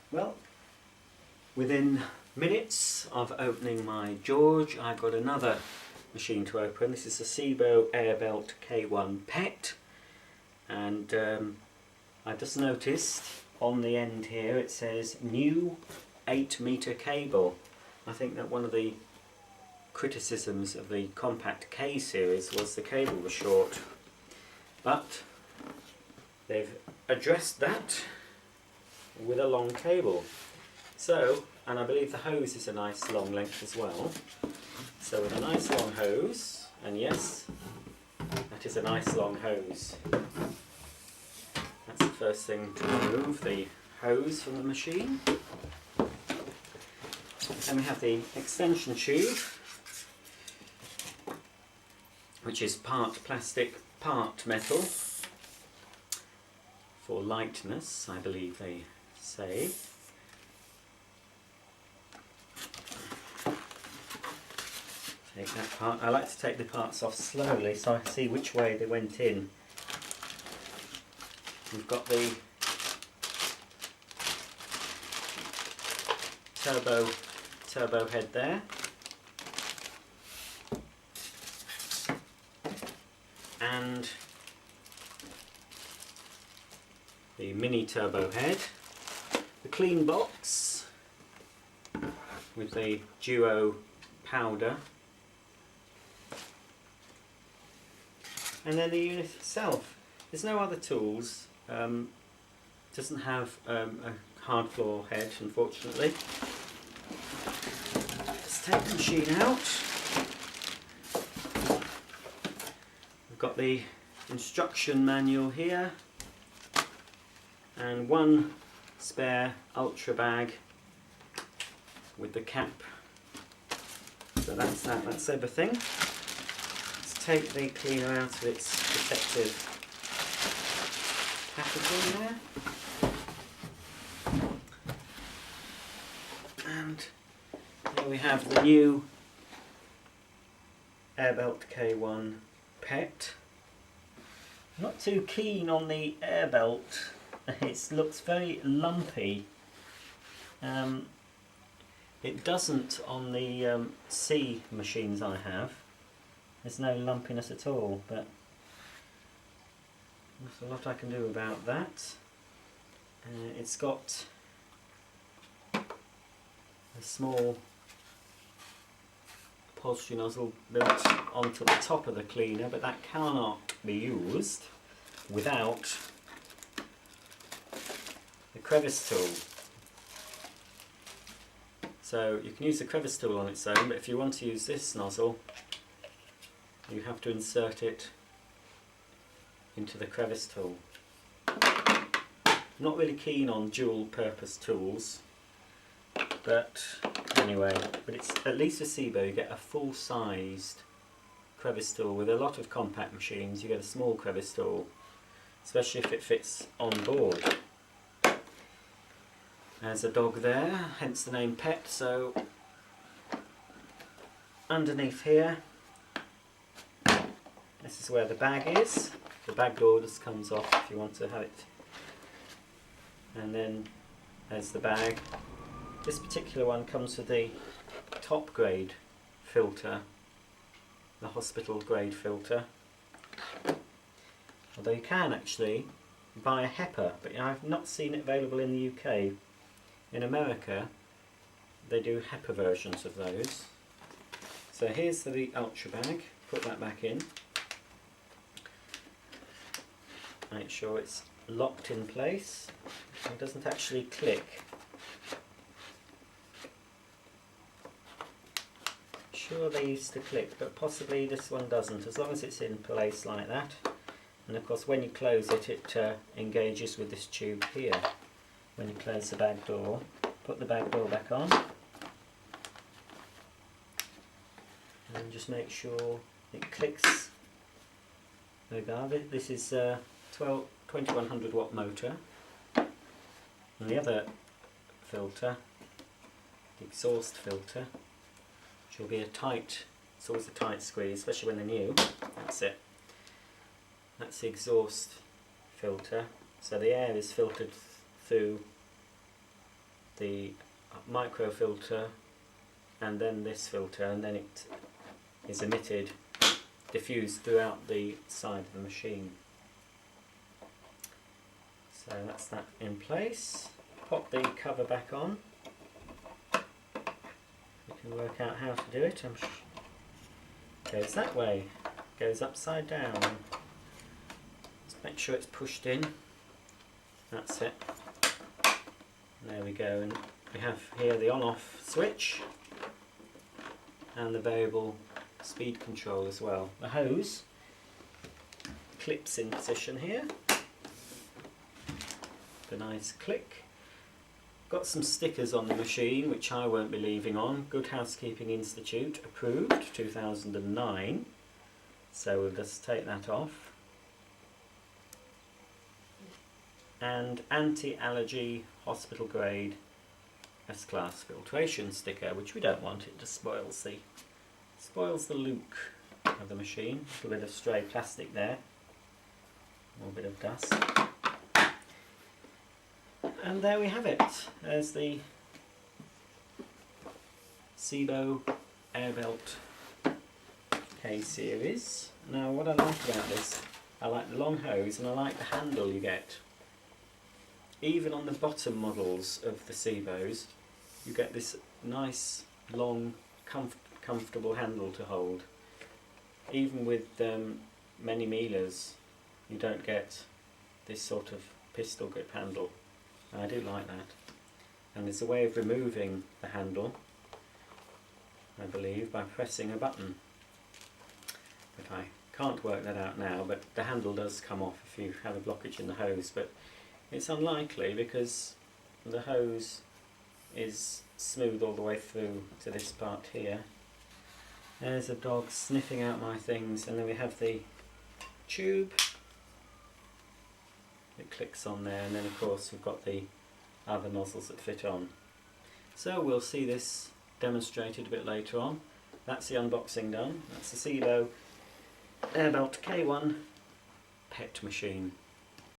Well, within minutes of opening my George, I've got another machine to open. This is the Sebo Airbelt K1 Pet, and I just noticed on the end here it says new 8-meter cable. I think that one of the criticisms of the compact K series was the cable was short, but they've addressed that with a long cable. So, and I believe the hose is a nice long length as well. So with a nice long hose, and yes, that is a nice long hose. That's the first thing to remove, the hose from the machine. Then we have the extension tube, which is part plastic, part metal, for lightness, I believe they say. Take that part. I like to take the parts off slowly so I can see which way they went in. We've got the turbo head there, and the mini turbo head, the clean box with the duo powder, and then the unit itself. There's no other tools. Doesn't have a hard floor head, unfortunately. Let's take the machine out. We've got the instruction manual here, and one spare ultra bag with the cap. So that's that, that's everything. Let's take the cleaner out of its protective packaging there. And here we have the new Airbelt K1 Pet. I'm not too keen on the Airbelt. It looks very lumpy. It doesn't on the C machines I have. There's no lumpiness at all, but there's a lot I can do about that. It's got a small upholstery nozzle built onto the top of the cleaner, but that cannot be used without the crevice tool. So you can use the crevice tool on its own, but if you want to use this nozzle, you have to insert it into the crevice tool. I'm not really keen on dual purpose tools, but anyway, but it's at least with Sebo you get a full sized crevice tool. With a lot of compact machines you get a small crevice tool, especially if it fits on board. There's a dog there, hence the name Pet. So underneath here, this is where the bag is. The bag door just comes off if you want to have it. And then there's the bag. This particular one comes with the top grade filter, the hospital grade filter. Although you can actually buy a HEPA, but I've not seen it available in the UK. In America they do HEPA versions of those. So here's the ultra bag, put that back in. Make sure it's locked in place. It doesn't actually click. Sure they used to click, but possibly this one doesn't, as long as it's in place like that. And of course when you close it, it engages with this tube here. When you close the bag door, put the bag door back on, and just make sure it clicks. There we go. This is 2100 watt motor, and the other filter, the exhaust filter, which will be a tight, it's always a tight squeeze, especially when they're new. That's it. That's the exhaust filter. So the air is filtered through the micro filter and then this filter, and then it is emitted, diffused throughout the side of the machine. So that's that in place. Pop the cover back on. We can work out how to do it. Goes that way, goes upside down. Let's make sure it's pushed in. That's it. There we go, and we have here the on-off switch and the variable speed control as well. The hose clips in position here. A nice click. Got some stickers on the machine which I won't be leaving on. Good Housekeeping Institute approved 2009. So we'll just take that off. And anti-allergy hospital grade S-class filtration sticker, which we don't want. It just spoils the look of the machine. A little bit of stray plastic there. A little bit of dust. And there we have it. There's the Sebo Airbelt K series. Now what I like about this, I like the long hose and I like the handle you get. Even on the bottom models of the Sebos, you get this nice long comfortable handle to hold. Even with many Miele's, you don't get this sort of pistol grip handle. I do like that. And there's a way of removing the handle, I believe, by pressing a button. But I can't work that out now, but the handle does come off if you have a blockage in the hose, but it's unlikely because the hose is smooth all the way through to this part here. There's a dog sniffing out my things, and then we have the tube. It clicks on there, and then of course we've got the other nozzles that fit on. So we'll see this demonstrated a bit later on. That's the unboxing done. That's the Sebo Airbelt K1 Pet machine.